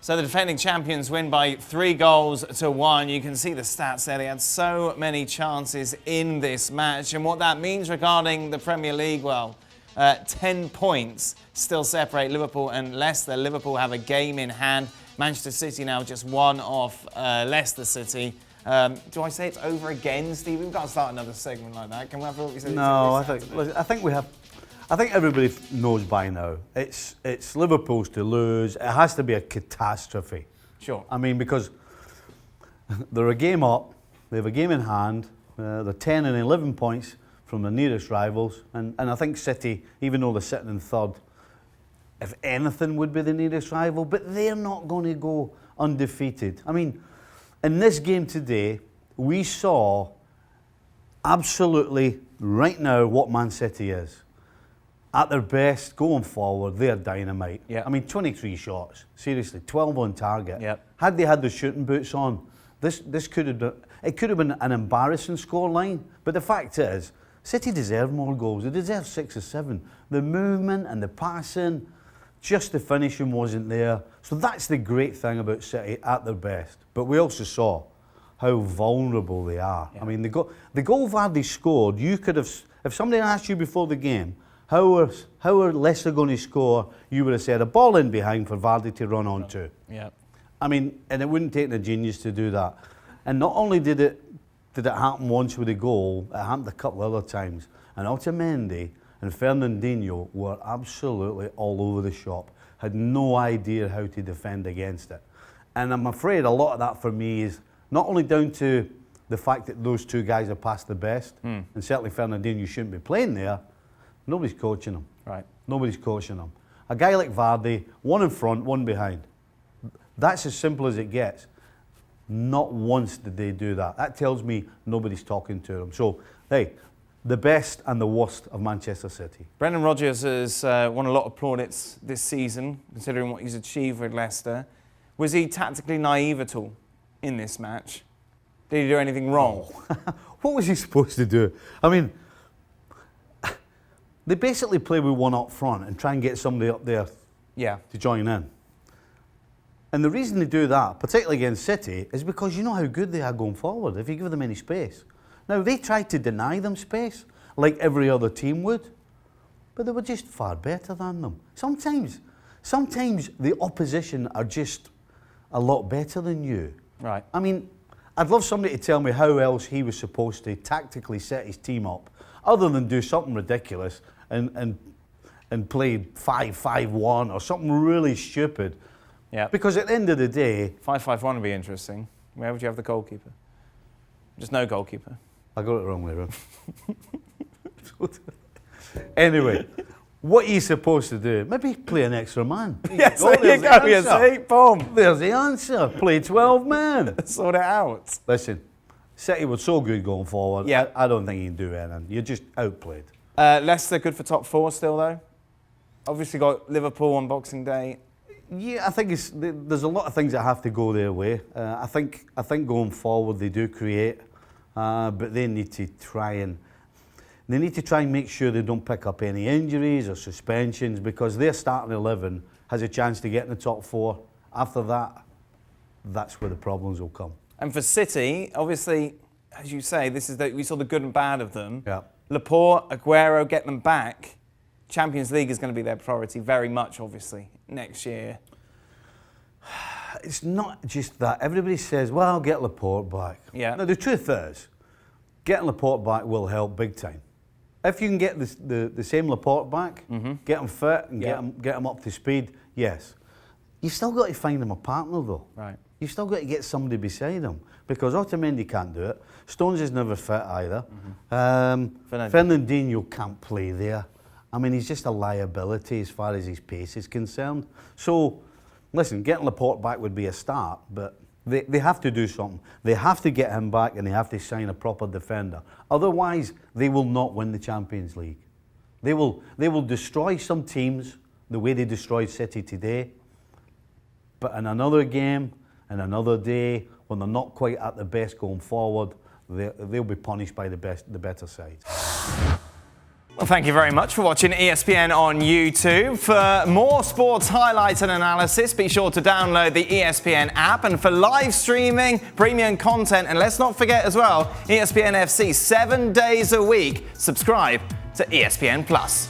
So the defending champions win by 3-1. You can see the stats there. They had so many chances in this match. And what that means regarding the Premier League, well, 10 points still separate Liverpool and Leicester. Liverpool have a game in hand. Manchester City now just one off Leicester City. Do I say it's over again, Steve? We've got to start another segment like that. Can we have what we said? No, I think we have. I think everybody knows by now. It's Liverpool's to lose. It has to be a catastrophe. Sure. I mean, because they're a game up, they have a game in hand. They're 10 and 11 points from the nearest rivals, and I think City, even though they're sitting in third, if anything, would be the nearest rival. But they're not going to go undefeated. I mean, in this game today, we saw absolutely right now what Man City is. At their best, going forward, they're dynamite. Yep. I mean, 23 shots, seriously, 12 on target. Yep. Had they had the shooting boots on, this could have been, it could have been an embarrassing scoreline. But the fact is, City deserve more goals. They deserve 6 or 7. The movement and the passing, just the finishing wasn't there. So that's the great thing about City at their best. But we also saw how vulnerable they are. Yeah. I mean, the goal Vardy scored, you could have, if somebody asked you before the game, how are Leicester going to score? You would have said a ball in behind for Vardy to run onto. Yeah. I mean, and it wouldn't take a genius to do that. And not only did it happen once with a goal, it happened a couple other times. And Otamendi and Fernandinho were absolutely all over the shop. Had no idea how to defend against it. And I'm afraid a lot of that for me is not only down to the fact that those two guys are past the best, and certainly Fernandinho shouldn't be playing there. Nobody's coaching him. Right. Nobody's coaching him. A guy like Vardy, one in front, one behind. That's as simple as it gets. Not once did they do that. That tells me nobody's talking to them. So, hey, the best and the worst of Manchester City. Brendan Rodgers has won a lot of plaudits this season, considering what he's achieved with Leicester. Was he tactically naive at all in this match? Did he do anything wrong? What was he supposed to do? I mean, they basically play with one up front and try and get somebody up there to join in. And the reason they do that, particularly against City, is because you know how good they are going forward if you give them any space. Now, they tried to deny them space, like every other team would, but they were just far better than them. Sometimes the opposition are just a lot better than you. Right. I mean, I'd love somebody to tell me how else he was supposed to tactically set his team up, other than do something ridiculous and play 5-5-1 or something really stupid. Yeah. Because at the end of the day... 5-5-1 would be interesting. Where would you have the goalkeeper? Just no goalkeeper. I got it wrong way around. Anyway, what are you supposed to do? Maybe play an extra man. Yes, there you go. You see? Boom. There's the answer. Play 12 men. Sort it out. Listen, City were so good going forward. Yeah. I don't think you can do anything. You're just outplayed. Leicester good for top 4 still, though? Obviously got Liverpool on Boxing Day. Yeah, I think there's a lot of things that have to go their way. I think going forward they do create, but they need to try and make sure they don't pick up any injuries or suspensions, because their starting 11 has a chance to get in the top 4. After that, that's where the problems will come. And for City, obviously, as you say, we saw the good and bad of them. Yeah. Laporte, Aguero, get them back. Champions League is going to be their priority very much, obviously, next year. It's not just that. Everybody says, well, get Laporte back. Yeah. No, the truth is, getting Laporte back will help big time. If you can get the same Laporte back, get him fit and get him up to speed, yes. You've still got to find him a partner, though. Right. You've still got to get somebody beside him, because Otamendi can't do it. Stones is never fit either. Fernandinho can't play there. I mean, he's just a liability as far as his pace is concerned. So, listen, getting Laporte back would be a start, but they have to do something. They have to get him back, and they have to sign a proper defender. Otherwise, they will not win the Champions League. They will destroy some teams the way they destroyed City today. But in another game, in another day, when they're not quite at the best going forward, they'll be punished by the better side. Well, thank you very much for watching ESPN on YouTube. For more sports highlights and analysis, be sure to download the ESPN app. And for live streaming, premium content, and let's not forget as well, ESPN FC 7 days a week. Subscribe to ESPN Plus.